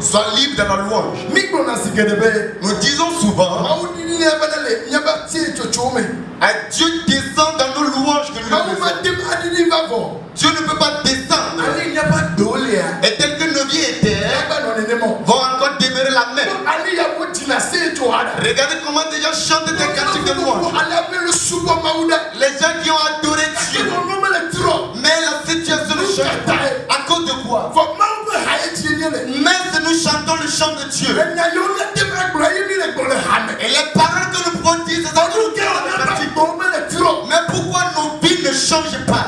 Sois libre dans la louange. Nous disons souvent, Dieu descend dans nos louanges que nous faisons. Dieu ne peut pas descendre. Et tel que nos vies étaient, vont encore demeurer la même. Regardez comment des gens chantent des cantiques de louange. Les gens qui ont adoré Dieu. Mais la situation ne change pas. À cause de quoi? Mais nous chantons le chant de Dieu. Et les paroles que nous pouvons dire, c'est ça que nous disons. Mais pourquoi nos vies ne changent pas?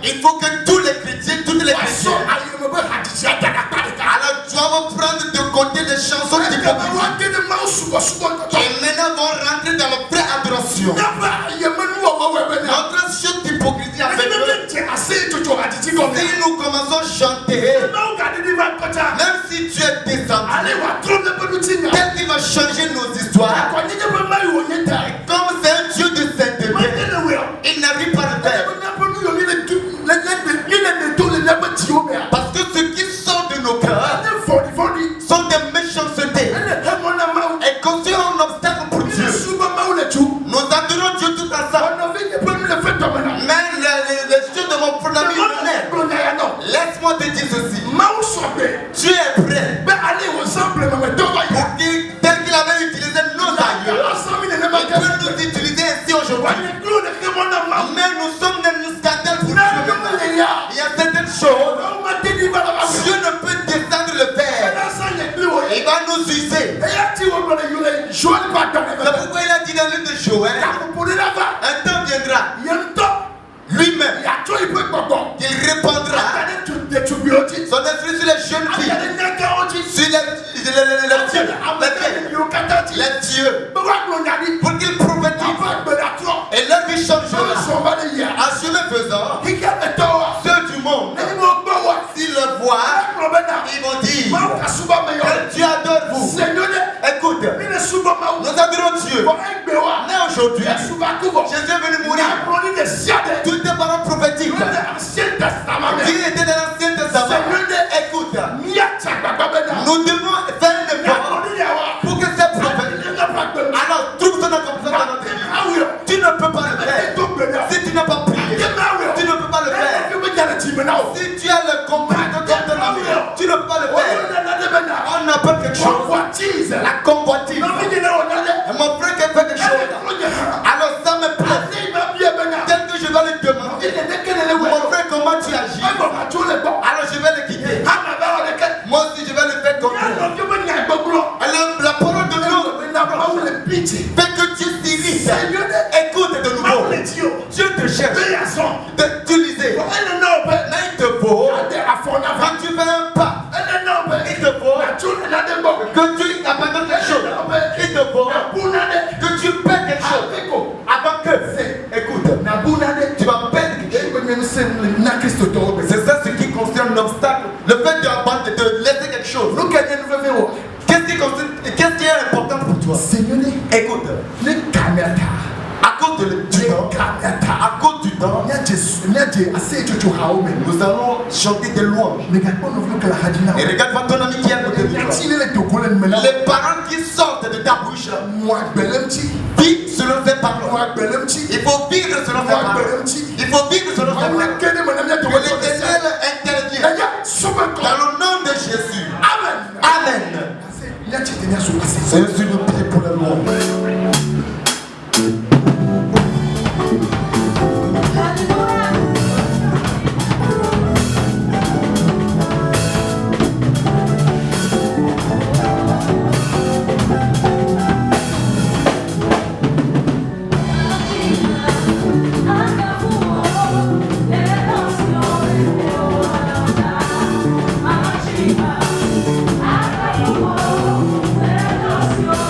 Il faut que tous les chrétiens, toutes les chrétiens, alors doivent prendre de côté les chansons d'hypocrisie. Et maintenant vont rentrer dans la vraie adoration. Notre chant d'hypocrisie avec eux. Si nous commençons à chanter, même si Dieu est descendu, peut-être qu'il va changer nos histoires. Comme c'est un Dieu de sainteté, il n'arrive pas à le faire. Parce que ce qui sort de nos cœurs sont des méchancetés. Et quand c'est un obstacle pour Dieu, nous adorons Dieu tout ensemble. Mais les choses de mon problème, laisse-moi te dire ceci. Dieu est prêt. Tel qu'il avait utilisé nos aïeux, il peut nous utiliser ainsi aujourd'hui. Mais nous sommes des muscateurs pour Dieu. Il y a certaines choses, Dieu ne peut descendre le Père. Il va nous user. C'est pourquoi il a dit dans le livre de Joël, un temps viendra, lui-même, il répandra son esprit sur les jeunes filles, sur les dieux, pour qu'ils prophétisent. Et leur vie changera. En chemin faisant, ceux du monde, s'ils le voient, ils vont dire, quel Dieu adore vous. Écoute, nous adorons Dieu. Mais aujourd'hui, Jésus est venu mourir. Toutes les paroles prophétiques qui étaient dans l'Ancien Testament. Écoute, nous devons faire un effort pour que ces prophètes, alors trouve ton accomplissement dans notre vie. Tu ne peux pas le faire. Si tu n'as pas prié, tu ne peux pas le faire. Si tu as le compris de ton ami, tu ne peux pas le faire. On appelle quelque chose la convoitise. Et mon frère qui fait quelque chose, alors ça me plaît. Tel que je vais le demander, mon frère, comment tu agis? Alors je vais le quitter. Moi aussi je vais le faire comprendre. Alors la parole de Dieu fait que Dieu s'irrite. Écoute de nouveau. Dieu te cherche de t'utiliser. Mais il te faut, quand tu fais un pas, il te faut que tu abandonnes quelque chose. Il te faut que tu perds quelque chose. Avant que, écoute, tu vas perdre quelque chose. C'est ça ce qui concerne l'obstacle. Le fait de laisser quelque chose. Qu'est-ce qui est important pour toi? Écoute, à cause du temps, nous allons chanter des louanges. Et regarde ton ami qui est à côté de toi. Les paroles qui sortent de ta bouche, vis selon ces paroles. Il faut vivre selon ces paroles. Il faut vivre selon ces paroles. Que l'Éternel intervienne dans le nom de Jésus. Amen. Amen. C'est une prière pour la louange. Your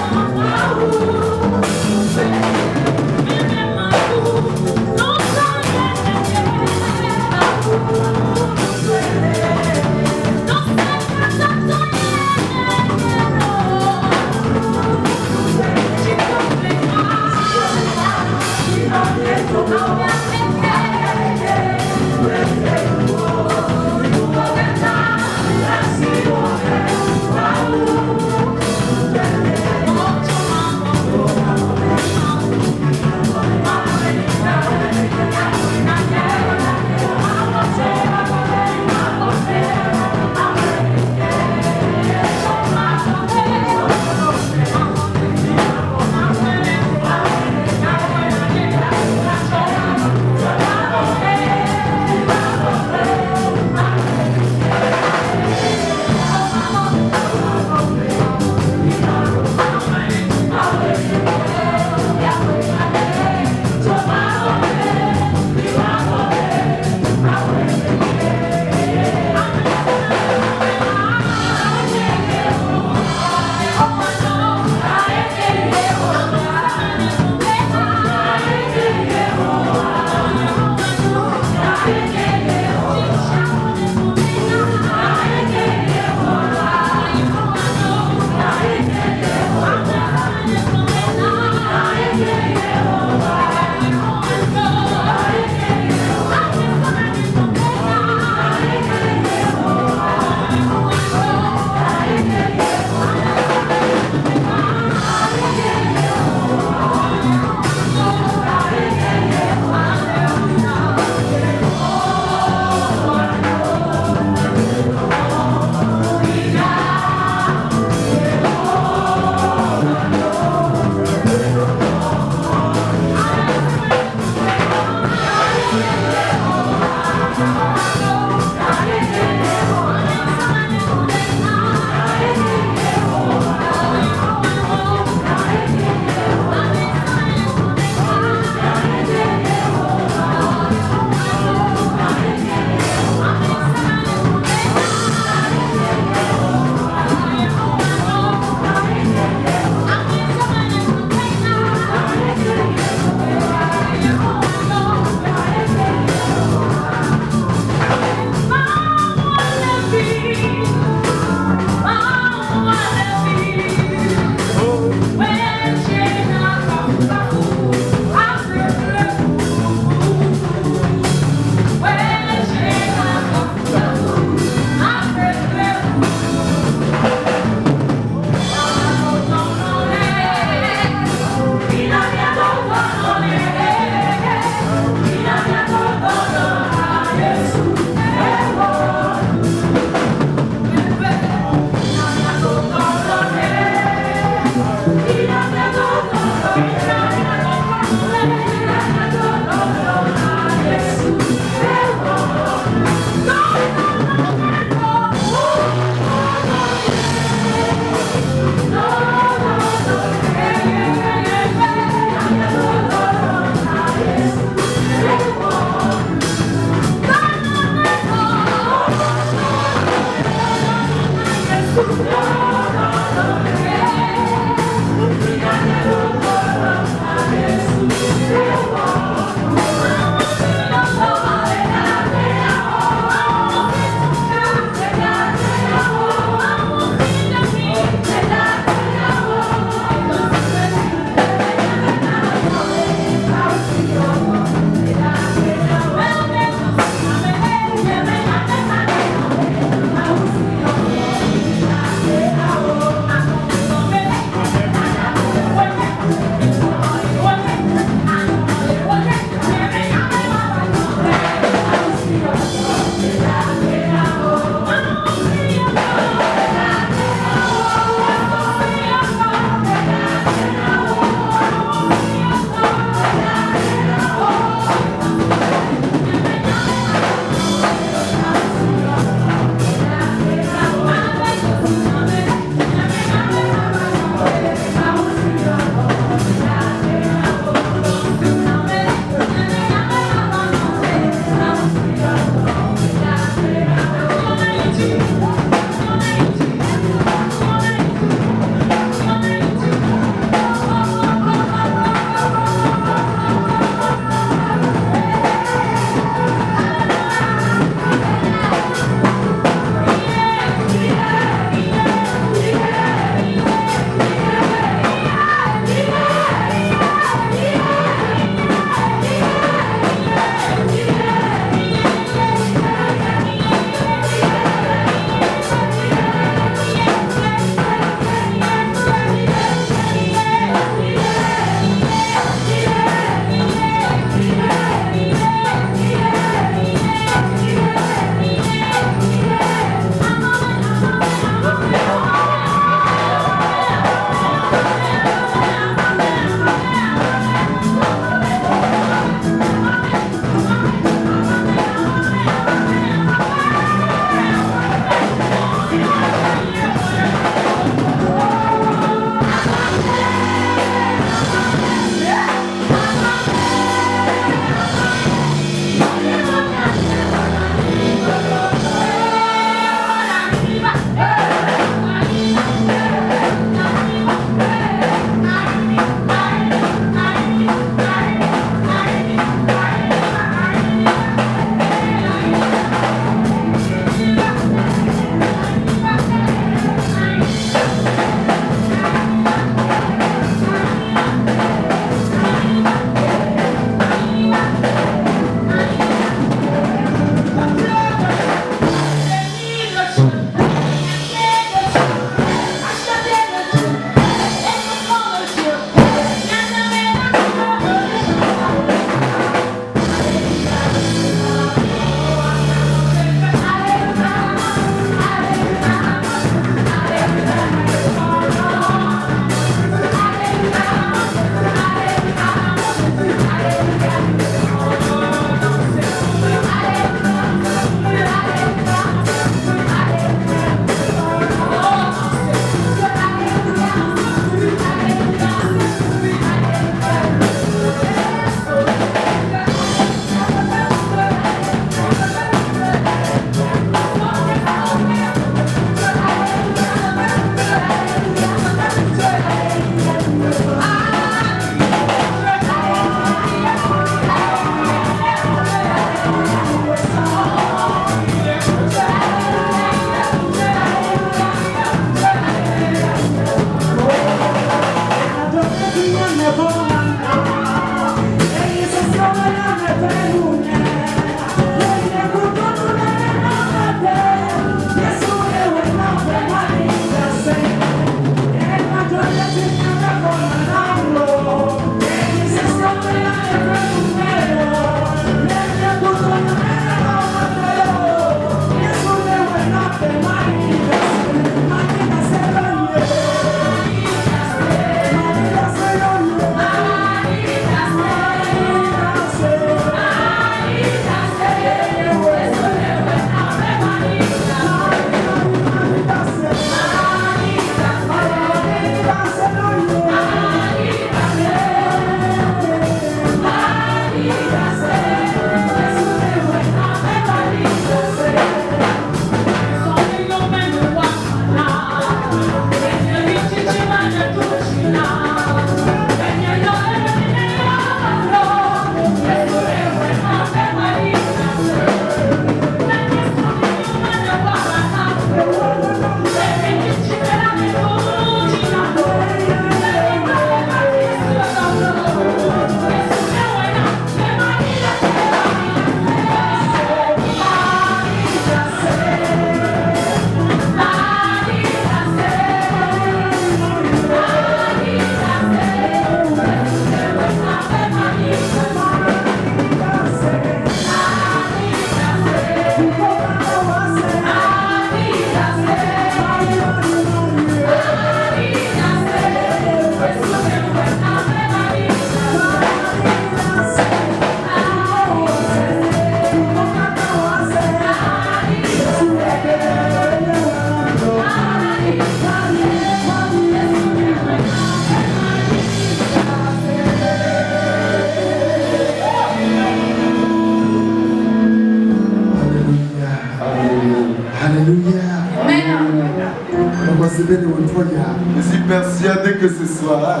persuadé que ce soir,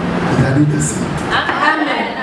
vous allez danser. Amen.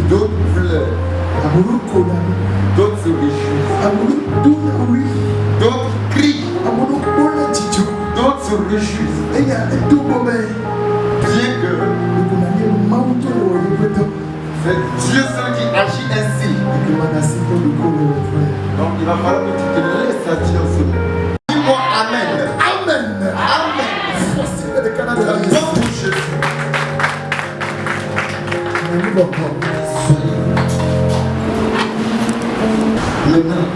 D'autres pleurent. D'autres se réjouissent. D'autres crient. D'autres se réjouissent. Bien que c'est Dieu seul qui agit ainsi. Donc il va falloir que tu te laisses agir sur lui. Dis-moi Amen. Amen. Amen. Donc Jésus.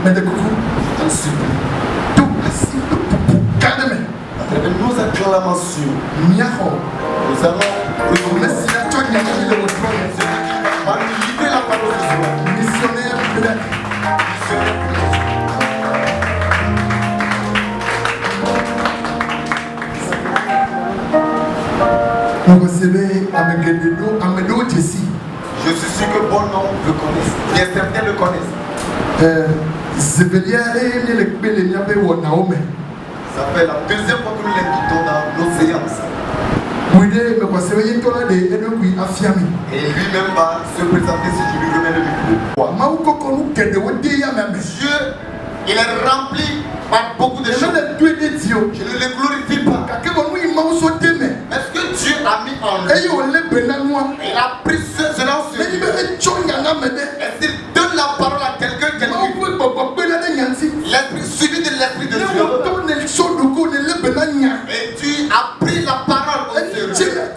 Maintenant, nous acclamation, Nous allons Messia Tony Akile Wotoya. va nous livrer la parole ce soir. Missionnaire Black. Vous recevez Amedo Jessie. Je suis sûr que bon nombre le connaissent. Bien certains le connaissent. Zebelia et le Belenia Naome. Ça fait la deuxième fois que nous l'invitons dans nos séances. Oui, mais quoi, c'est bien qu'on a des ennemis affirmés. Et lui-même va se présenter si je lui remets le micro. Dieu, il est rempli par beaucoup de choses. Je ne le glorifie pas. Est-ce que Dieu a mis en lui? Il a pris cela sur lui. Est-ce qu'il donne la parole à quelqu'un? L'esprit suivi de l'esprit de Dieu. Et tu as pris la parole au Seigneur.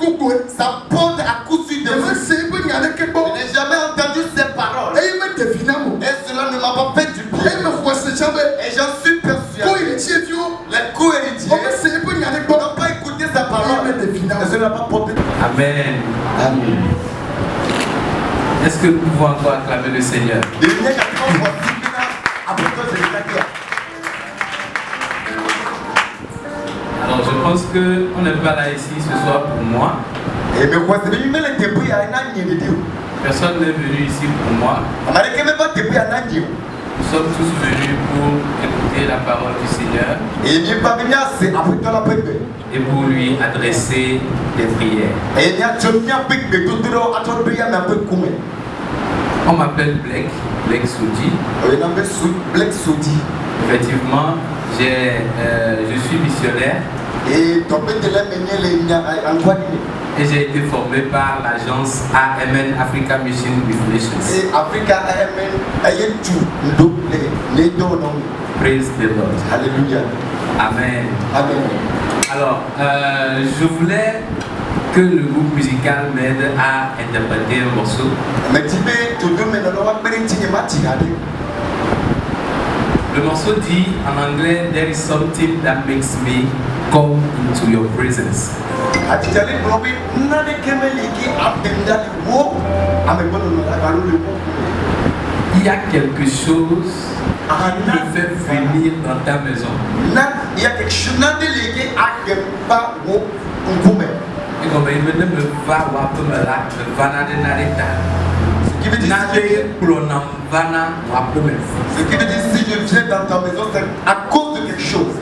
Ça porte à coup sûr de vous. Je n'ai jamais entendu ces paroles. Et cela ne m'a pas fait du bien. Et j'en suis persuadé. Les co-héritiers n'ont pas écouté sa parole. Et cela n'a pas porté. Amen. Amen. Est-ce que nous pouvons encore acclamer le Seigneur? Alors je pense qu'on n'est pas là ici ce soir pour moi. Personne n'est venu ici pour moi. Nous sommes tous venus pour écouter la parole du Seigneur et pour lui adresser des prières. On m'appelle Blake Soudi. Effectivement, je suis missionnaire et j'ai été formé par l'agence AMN, Africa Mission with Nations. Praise the Lord. Alléluia. Amen. Amen. Alors, je voulais que le groupe musical m'aide à interpréter un morceau. Le morceau dit en anglais, there is something that makes me come into your presence. Il y a quelque chose qui me fait venir dans ta maison. Il y a quelque chose Et comme il me va voir comme là, me va dans des narita. Ce qui veut dire si je viens dans ta maison, c'est à cause de quelque chose.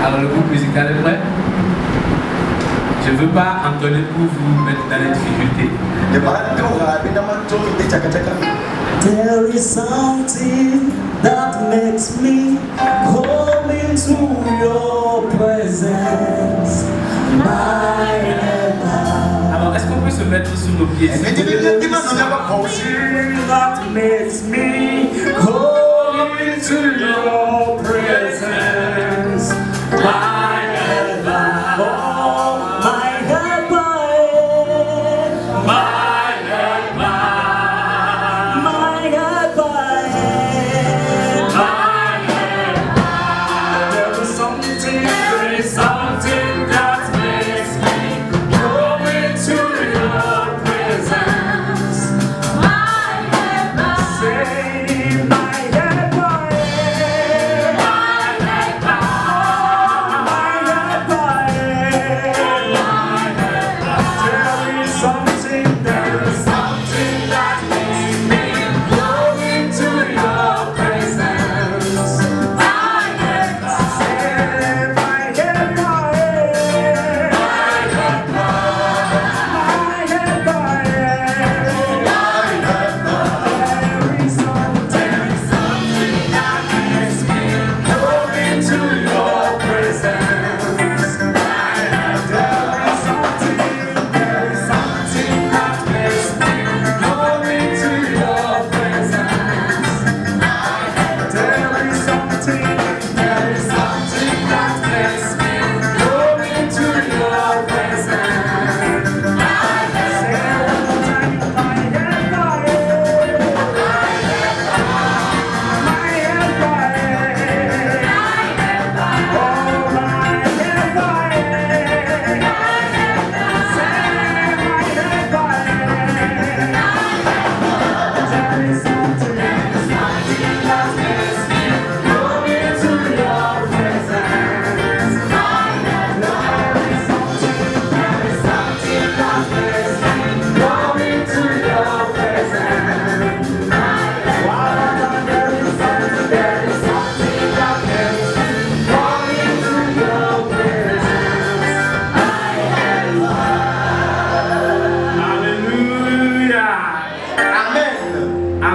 Alors le groupe musical est prêt? Je ne veux pas entonner pour vous mettre dans les difficultés. There is something that makes me come into your presence, my helper. Alors est-ce qu'on peut se mettre sur nos pieds? There is something that makes me come into your presence, my helper. Oh, my helper, my My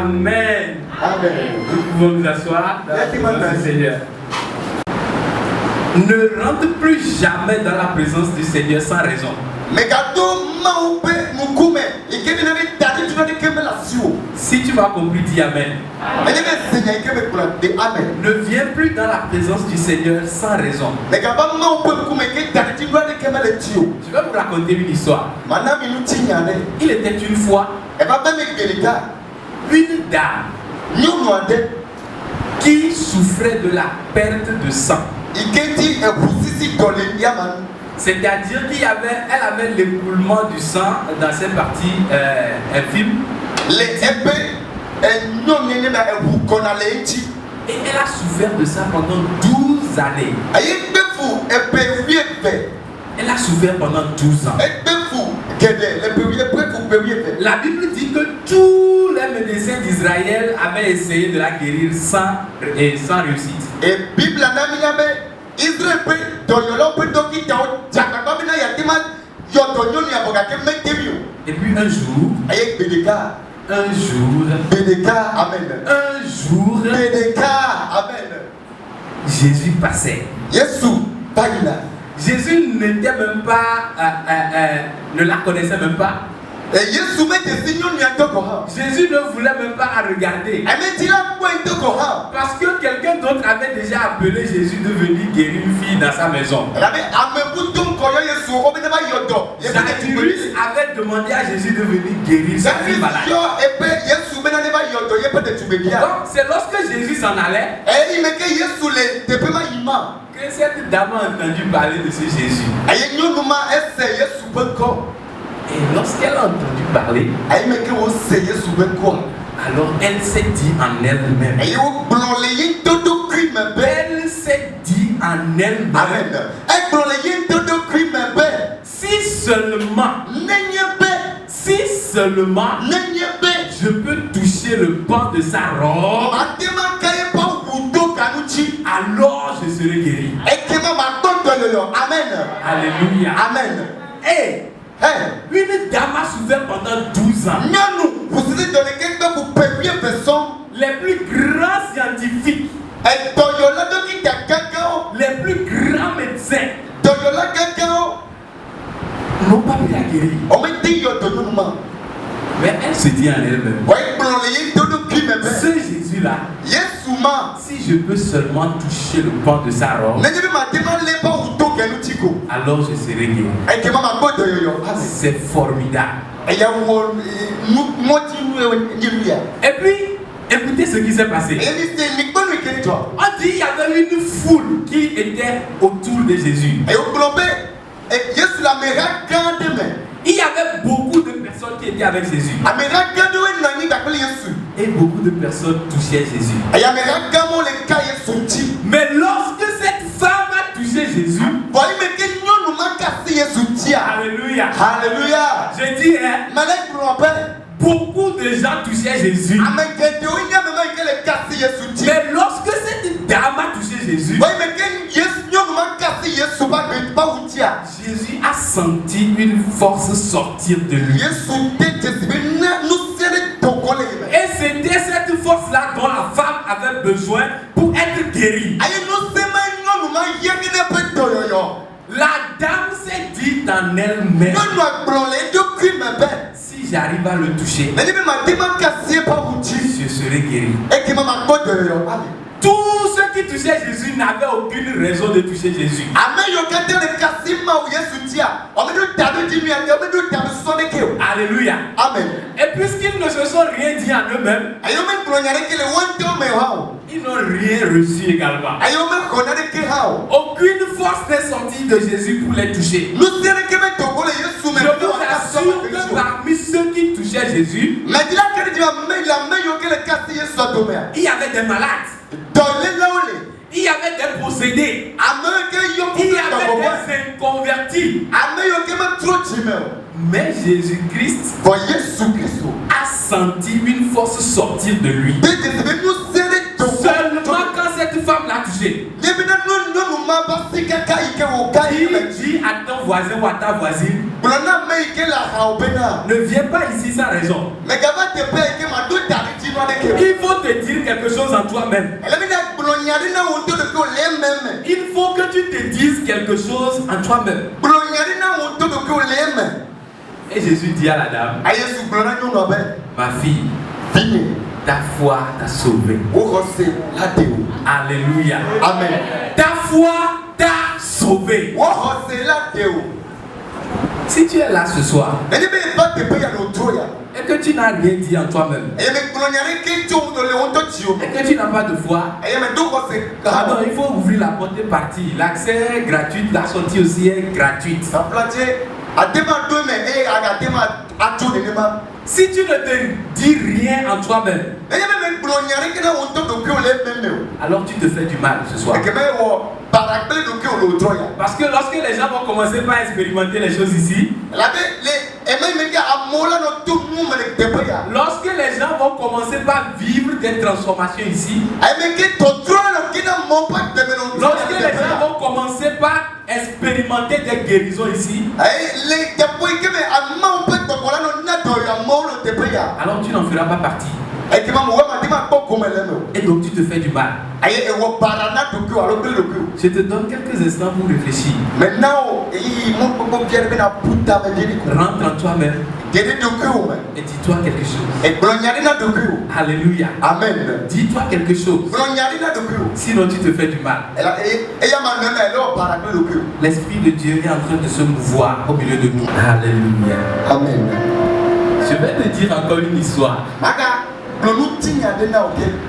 Amen. Amen. Nous pouvons nous asseoir dans la présence du Seigneur. Ne rentre plus jamais dans la présence du Seigneur sans raison. Si tu m'as compris, dis Amen. Ne viens plus dans la présence du Seigneur sans raison. Je vais vous raconter une histoire. Il était une fois une dame qui souffrait de la perte de sang. C'est-à-dire qu'elle avait l'écoulement du sang dans ses parties infimes. Et elle a souffert de ça pendant 12 années. Elle a souffert pendant 12 ans. La Bible dit que tous les médecins d'Israël avaient essayé de la guérir sans réussite. Et puis un jour, Jésus passait. Jésus n'était même pas, ne la connaissait même pas. Jésus ne voulait même pas la regarder. Parce que quelqu'un d'autre avait déjà appelé Jésus de venir guérir une fille dans sa maison. Jairus avait demandé à Jésus de venir guérir sa fille malade. Donc c'est lorsque Jésus s'en allait que cette dame a entendu parler de ce Jésus. Et lorsqu'elle a entendu parler, alors elle s'est dit en elle-même. Elle s'est dit en elle-même. Si seulement je peux toucher le pan de sa robe, alors je serai guéri. Alléluia. Amen. Et une dame a souffert pendant 12 ans. Les plus grands scientifiques, les plus grands médecins n'ont pas pu la guérir. Mais elle se dit en elle-même, ce Jésus-là, si je peux seulement toucher le pan de sa robe, alors je serai guéri. C'est formidable. Et puis, écoutez ce qui s'est passé. On dit qu'il y avait une foule qui était autour de Jésus. Il y avait beaucoup de personnes qui étaient avec Jésus. Et beaucoup de personnes touchaient Jésus. Mais lorsque cette femme a touché Jésus, alléluia, Alléluia. je dis, beaucoup de gens touchaient Jésus. Mais lorsque cette dame a touché Jésus, Jésus a senti une force sortir de lui. Et c'était cette force-là dont la femme avait besoin pour être guérie. La dame s'est dit en elle-même, si j'arrive à le toucher, je serai guéri. Tous ceux qui touchaient Jésus n'avaient aucune raison de toucher Jésus. Alléluia. Amen. Et puisqu'ils ne se sont rien dit en eux-mêmes, ils n'ont rien reçu également. Aucune force n'est sortie de Jésus pour les toucher. Je vous assure que parmi ceux qui touchaient Jésus, il y avait des malades. Il y avait des possédés. Il y avait des inconvertis. Mais Jésus-Christ a senti une force sortir de lui. Seulement quand cette femme l'a touché, il dit à ton voisin ou à ta voisine, ne viens pas ici sans raison. Il faut te dire quelque chose en toi-même. Il faut que tu te dises quelque chose en toi-même. Et Jésus dit à la dame, ma fille, ta foi t'a sauvée. Alléluia. Amen. Ta foi t'a sauvé. Si tu es là ce soir et que tu n'as rien dit en toi-même et que tu n'as pas de foi, alors il faut ouvrir la porte et partir. L'accès est gratuit, la sortie aussi est gratuite. Si tu ne te dis rien en toi-même, alors tu te fais du mal ce soir. Parce que lorsque les gens vont commencer par expérimenter les choses ici, lorsque les gens vont commencer par vivre des transformations ici, lorsque les gens vont commencer par expérimenter des guérisons ici, alors tu n'en feras pas partie. Et donc tu te fais du mal. Je te donne quelques instants pour réfléchir. Rentre en toi-même et dis-toi quelque chose. Alléluia. Amen. Dis-toi quelque chose. Sinon tu te fais du mal. L'Esprit de Dieu est en train de se mouvoir au milieu de nous. Alléluia. Amen. Je vais te dire encore une histoire.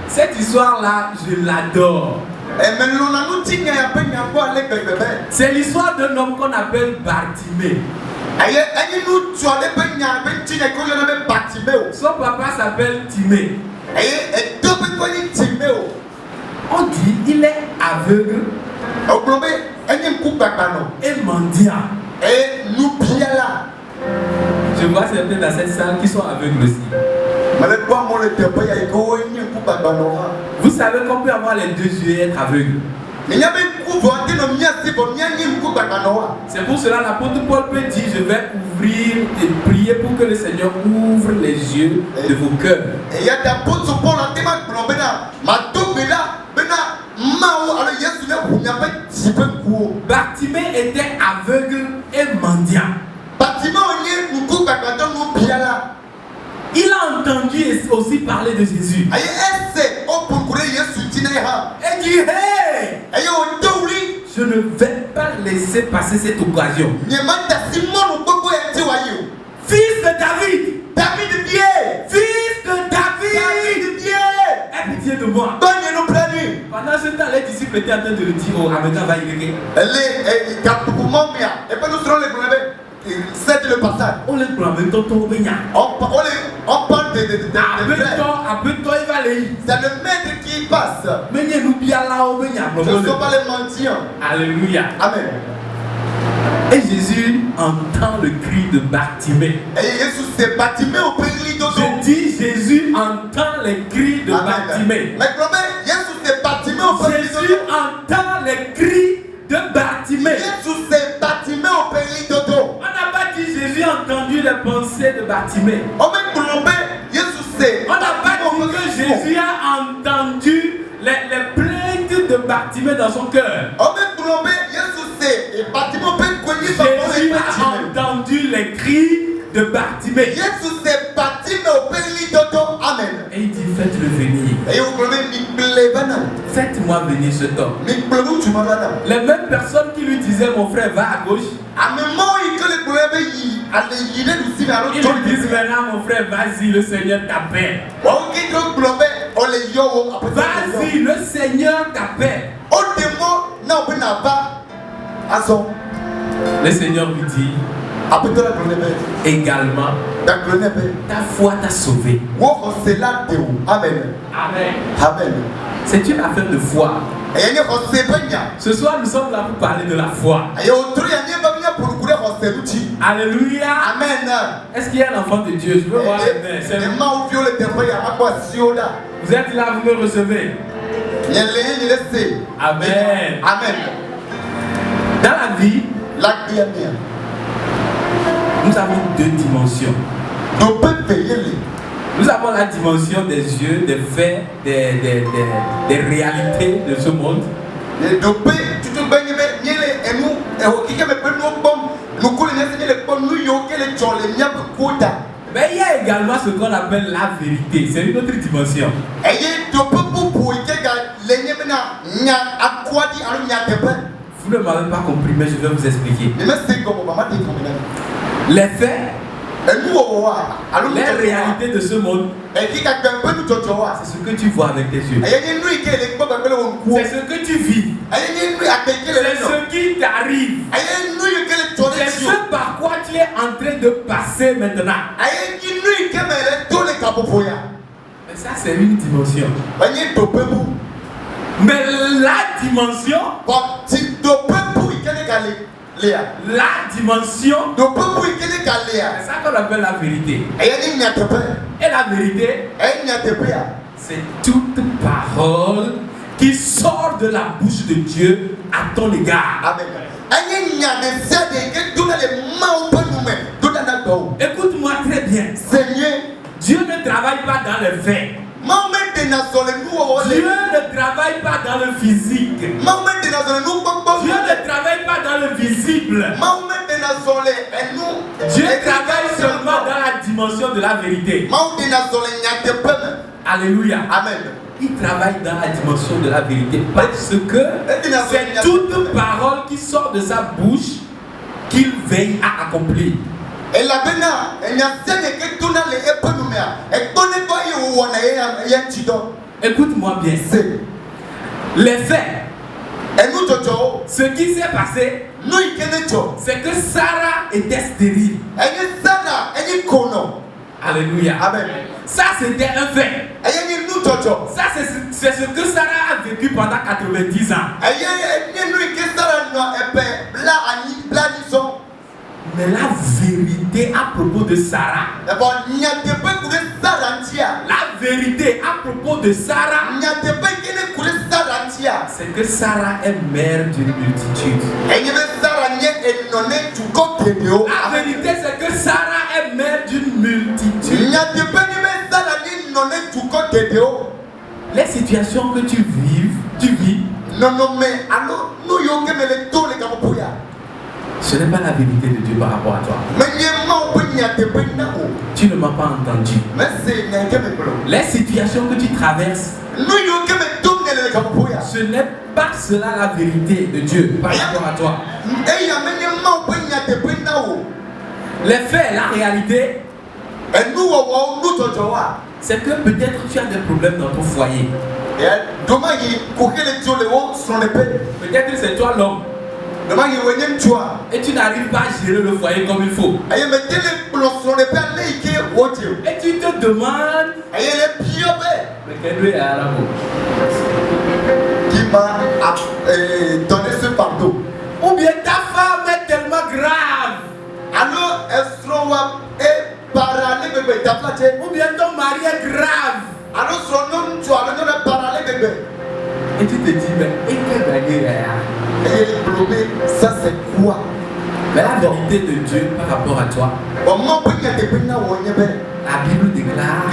Cette histoire-là, je l'adore. C'est l'histoire d'un homme qu'on appelle Bartimée. Son papa s'appelle Timée. On dit il est aveugle et mendiant. Je vois certains dans cette salle qui sont aveugles aussi. Vous savez qu'on peut avoir les deux yeux et être aveugle. C'est pour cela l'apôtre Paul peut dire, je vais ouvrir et prier pour que le Seigneur ouvre les yeux de vos cœurs. Bartimée était aveugle et mendiant. Il a entendu aussi parler de Jésus. Et dit, hey, je ne vais pas laisser passer cette occasion. Fils de David, fils de David, aie pitié de moi. Pendant ce temps, les disciples étaient en train de le dire, oh, Amena va y venir. C'est le passage. On les prend avec ton On parle de il va aller. c'est le maître qui passe. Ce ne sont pas les mendiants. Alléluia. Amen. Et Jésus entend le cri de Bartimée. Et Jésus s'est Bartimée au pays de Je dis Jésus entend les cris de Bartimée. Jésus s'est Bartimée au pays de Jésus entend les cris de Bartimée. Jésus s'est Bartimée au pays de On n'a pas dit Jésus a entendu les pensées de Bartimée. On n'a pas dit que Jésus a entendu les plaintes de Bartimée dans son cœur. Jésus a entendu les cris de Bartimée. Amen. Et il dit faites-le venir. Faites-moi venir cet homme. Les mêmes personnes qui lui disaient mon frère va à gauche, ils lui disent maintenant mon frère vas-y, le Seigneur t'appelle. Vas-y, le Seigneur t'appelle. Le Seigneur lui dit également ta foi t'a sauvé. Amen. Amen. Amen. C'est une affaire de foi. Ce soir nous sommes là pour parler de la foi. Alléluia. Amen. Est-ce qu'il y a un enfant de Dieu? Je veux voir. Vous êtes là, vous me recevez. Amen. Amen. Dans la vie, nous avons deux dimensions. Nous avons la dimension des yeux, des faits, des réalités de ce monde. Mais il y a également ce qu'on appelle la vérité. C'est une autre dimension. Vous ne m'avez pas compris, mais je vais vous expliquer. Les faits, les réalités de ce monde, c'est ce que tu vois avec tes yeux. C'est ce que tu vis. C'est ce qui t'arrive. C'est ce par quoi tu es en train de passer maintenant. Mais ça, c'est une dimension. Mais la dimension, c'est ça qu'on appelle la vérité. Et la vérité, c'est toute parole qui sort de la bouche de Dieu à ton égard. Amen. Écoute-moi très bien. Dieu ne travaille pas dans les faits. Dieu ne travaille pas dans le physique. Dieu ne travaille pas dans le visible. Dieu travaille seulement dans la dimension de la vérité. Alléluia. Amen. Il travaille dans la dimension de la vérité parce que c'est toute parole qui sort de sa bouche qu'il veille à accomplir. Écoute-moi bien. Les faits, ce qui s'est passé, c'est que Sarah était stérile. Alléluia. Amen. Ça, c'était un fait. Ça, c'est ce que Sarah a vécu pendant 90 ans. Mais la vérité à propos de Sarah, la vérité à propos de Sarah, c'est que Sarah est mère d'une multitude. La vérité, c'est que Sarah est mère d'une multitude. Les situations que tu vis, ce n'est pas la vérité de Dieu par rapport à toi. Tu ne m'as pas entendu. Les situations que tu traverses, ce n'est pas cela la vérité de Dieu par rapport à toi. Les faits, la réalité, c'est que peut-être tu as des problèmes dans ton foyer. Peut-être c'est toi l'homme. Et tu n'arrives pas à gérer le foyer comme il faut. Et tu te demandes, mais quel est arabe qui m'a donné ce fardeau? Ou bien ta femme est tellement grave. Alors, ou bien ton mari est grave. Alors, son nom, tu as le parallèle bébé. Et tu te dis, mais et quel gagner? Ça c'est quoi? Mais la vérité de Dieu par rapport à toi, la Bible déclare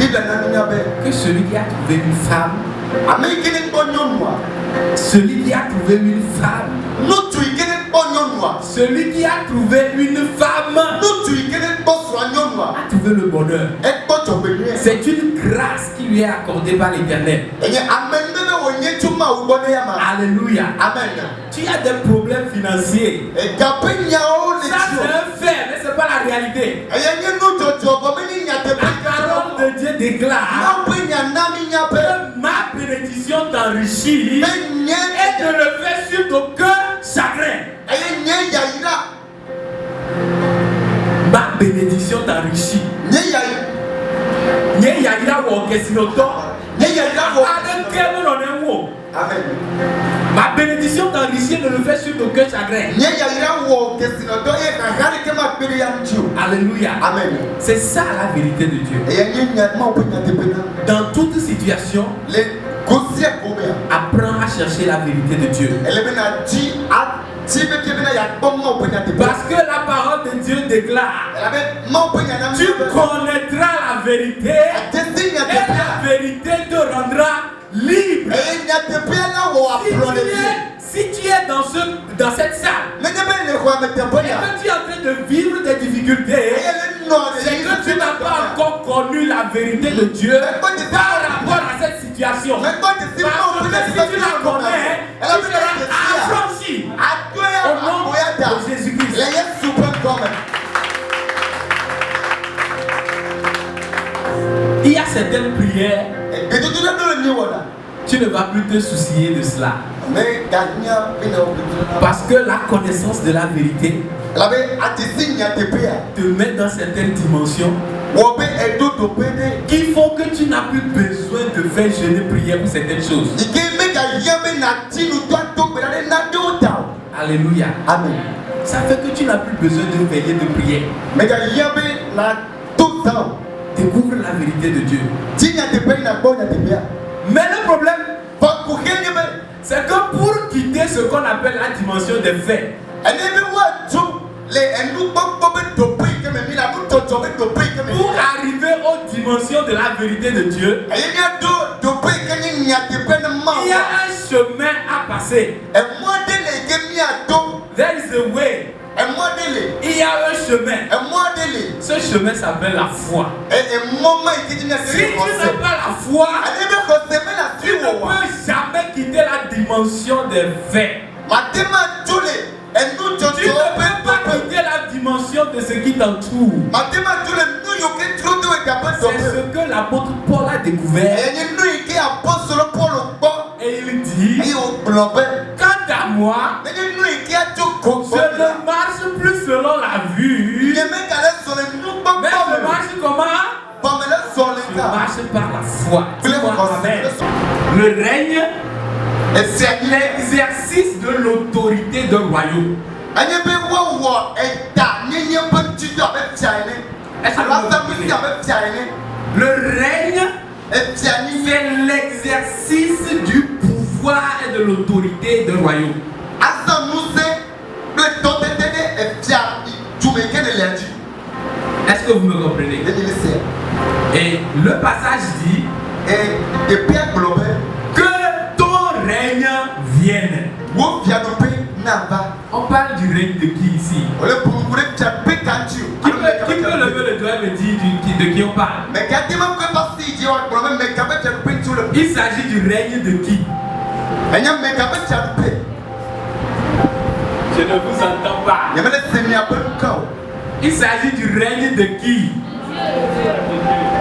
que celui qui a trouvé une femme, celui qui a trouvé une femme, celui qui a trouvé une femme, a trouvé le bonheur. C'est une grâce qui lui est accordée par l'Éternel. Alléluia. Amen. Tu as des problèmes financiers. Ça c'est un fait, mais ce n'est pas la réalité. La parole de Dieu déclare que ma bénédiction t'enrichit et te le fait sur aucun chagrin. Ma bénédiction t'enrichit. Amen. Ma bénédiction t'enrichit ne le fait sur aucun chagrin. Alléluia. Amen. C'est ça la vérité de Dieu. Dans toute situation, apprends à chercher la vérité de Dieu. Parce que la parole de Dieu déclare, tu connaîtras la vérité et la vérité te rendra libre. Si tu es dans cette salle et que tu es en train de vivre des difficultés, c'est que tu n'as pas encore connu la vérité de Dieu par rapport à cette situation. Parce que si tu la connais, tu seras affranchi au nom de Jésus-Christ. Il y a certaines prières, tu ne vas plus te soucier de cela. Parce que la connaissance de la vérité te met dans certaines dimensions qui font que tu n'as plus besoin de faire jeûner prière pour certaines choses. Alléluia. Amen. Ça fait que tu n'as plus besoin de veiller de prière. Découvre la vérité de Dieu. Mais le problème, c'est que pour quitter ce qu'on appelle la dimension des faits, pour arriver aux dimensions de la vérité de Dieu, il y a un chemin à passer. There is a way. Il y a un chemin. Ce chemin s'appelle la foi. Si tu n'as pas la foi, tu ne peux jamais quitter la dimension des faits. Tu ne peux pas quitter la dimension de ce qui t'entoure. C'est ce que l'apôtre Paul a découvert. Et il dit, quant à moi, je ne marche plus selon la vue, mais je marche comment? Je marche par la foi. Le règne, c'est l'exercice de l'autorité d'un royaume. Le règne, c'est l'exercice du pouvoir et de l'autorité d'un royaume. Est-ce que vous me comprenez? Et le passage dit que ton règne vienne. On parle du règne de qui ici? Qui peut lever le doigt et me dire de qui on parle? Il s'agit du règne de qui? Je ne vous entends pas. Il s'agit du règne de qui?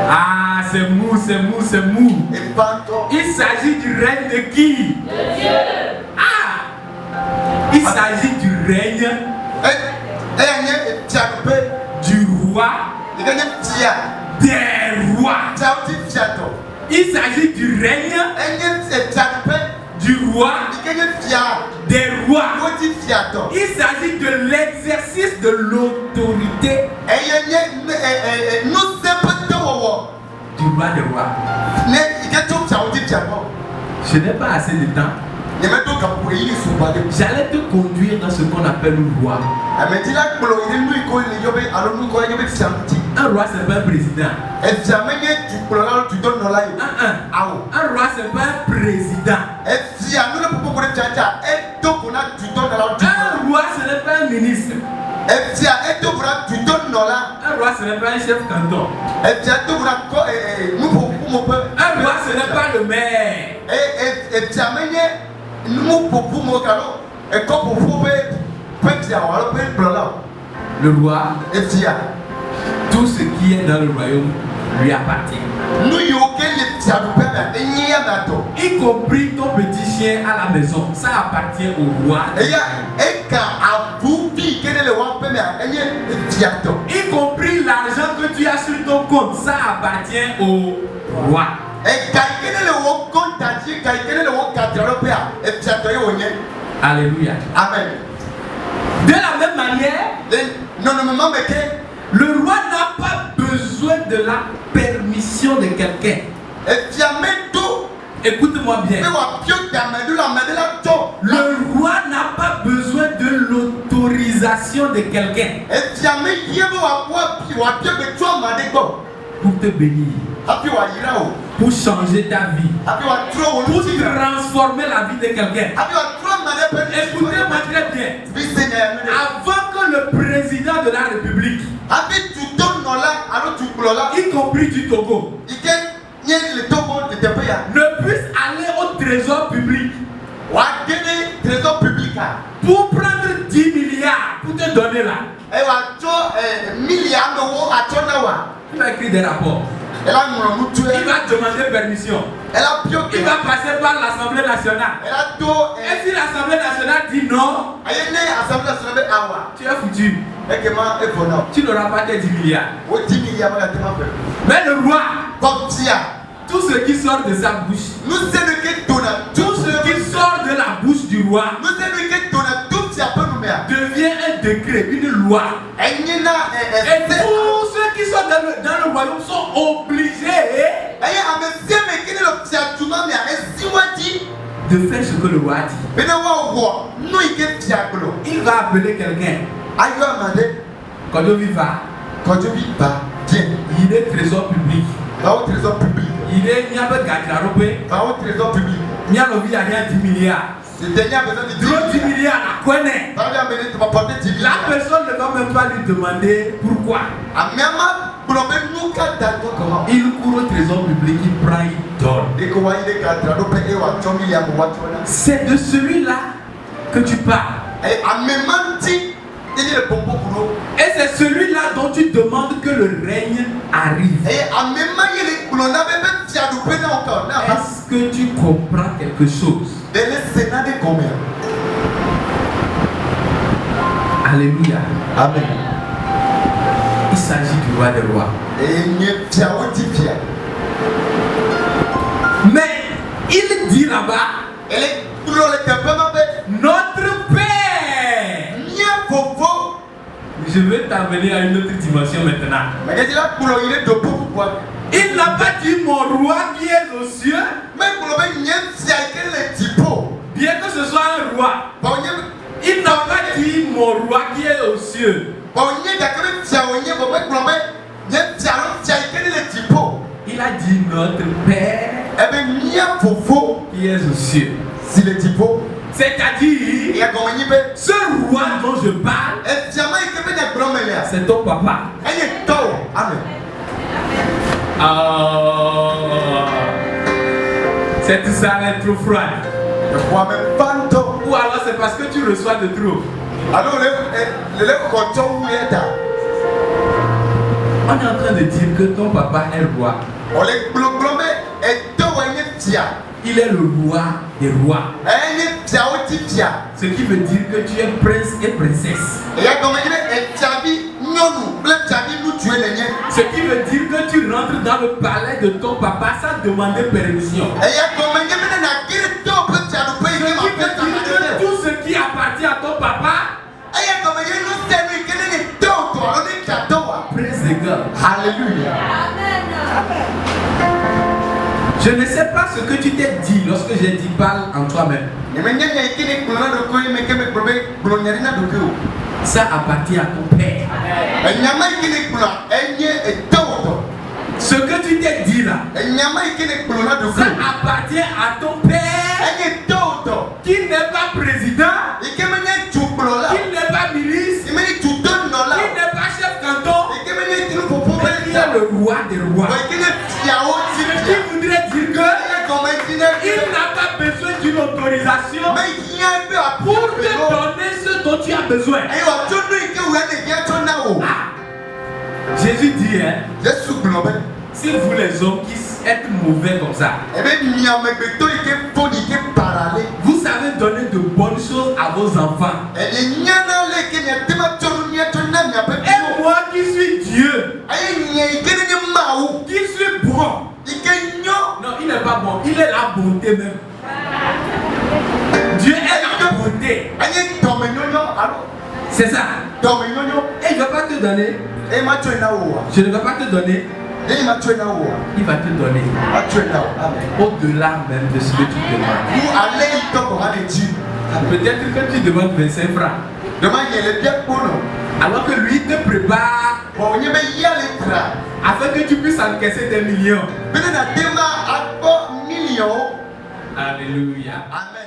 Ah, c'est mou. Il s'agit du règne de qui? Ah! Il s'agit du règne du roi des rois. Il s'agit du règne du roi des rois. Il s'agit de l'exercice de l'autorité du roi des rois. Je n'ai pas assez de temps. J'allais te conduire dans ce qu'on appelle le roi. Un roi, c'est pas un président. Un roi, c'est pas un président. Un roi, ce n'est pas un ministre. Un roi, ce n'est pas un chef canton. Un roi, ce n'est pas le maire. Le roi, tout ce qui est dans le royaume lui appartient. Y compris ton petit chien à la maison, ça appartient au roi. Y compris l'argent que tu as sur ton compte, ça appartient au roi. Alléluia. Amen. De la même manière, le roi n'a pas besoin de la permission de quelqu'un. Écoute-moi bien. Le roi n'a pas besoin de l'autorité l'autorisation de quelqu'un pour te bénir, pour changer ta vie, pour transformer la vie de quelqu'un. Écoutez-moi très bien. Avant que le président de la République, y compris du Togo, ne puisse aller au trésor public pour prendre 10 milliards pour te donner là, il va écrire des rapports, il va demander permission, il va passer par l'Assemblée nationale. Et si l'Assemblée nationale dit non, tu es foutu. Tu n'auras pas tes 10 milliards. Mais le roi, tout ce qui sort de sa bouche, tout ce qui sort de la bouche du roi devient un décret, une loi. Et tous ceux qui sont dans le royaume sont obligés de faire ce que le roi dit. Il va appeler quelqu'un. Quand il va, il est trésor public. Il est il y a un trésor public. Il y a 10 milliards. 10 milliards à connaître. La personne ne va même pas lui demander pourquoi. Il court au trésor public, il prend, il donne. C'est de celui-là que tu parles. Et c'est celui-là dont tu demandes que le règne arrive. Est-ce que tu comprends quelque chose? Alléluia. Amen. Il s'agit du roi des rois. Mais il dit là-bas, notre Père. Je vais t'amener à une autre dimension maintenant. Il n'a pas dit mon roi qui est aux cieux. Bien que ce soit un roi. Il n'a pas dit mon roi qui est aux cieux. Il a dit notre Père qui est aux cieux. C'est-à-dire, ce roi dont je parle, c'est ton papa. Cette salle est trop froide. Ou alors c'est parce que tu reçois de trop. On est en train de dire que ton papa est roi. Il est le roi des rois. Ce qui veut dire que tu es prince et princesse. Ce qui veut dire que tu rentres dans le palais de ton papa sans demander permission. Ce qui veut dire que tout ce qui appartient à ton papa, praise God. Alléluia. Je ne sais pas ce que tu t'es dit lorsque j'ai dit parle en toi-même. Ça appartient à ton père. Ce que tu t'es dit là, ça appartient à ton père qui n'est pas président, qui n'est pas ministre, qui n'est pas chef canton, mais qui est le roi des rois. Ce qui voudrait dire que il n'a pas besoin d'une autorisation pour te donner ce dont tu as besoin. Jésus dit, si vous les hommes qui êtes mauvais comme ça, vous savez donner de bonnes choses à vos enfants. Et moi qui suis Dieu, qui suis bon. Non, il n'est pas bon, il est la bonté même. Dieu est la bonté. C'est ça. Et il ne va pas te donner. Je ne vais pas te donner. Il va te donner au-delà même de ce que tu demandes. Peut-être que tu demandes 25 francs. Alors que lui te prépare afin que tu puisses encaisser des millions. Alléluia. Amen.